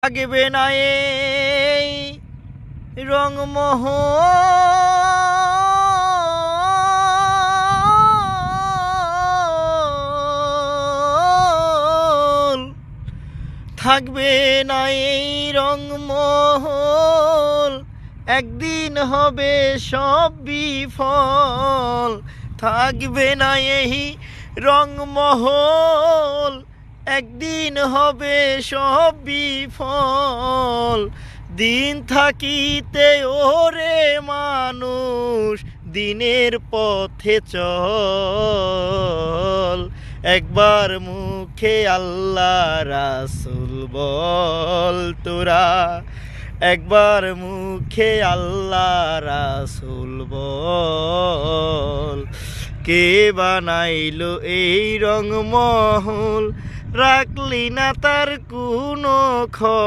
থাকবে না এই রংমহল, থাকবে না এই রংমহল, একদিন হবে সব বিফল। থাকবে না এই রংমহল, একদিন হবে সব বিফল। দিন থাকিতে ওরে মানুষ দিনের পথে চল। একবার মুখে আল্লাহ রাসূল বল তোরা, একবার মুখে আল্লাহ রাসূল বল। কে বানাইলো এই রংমহল, রাখলি না তার কোনো খবর।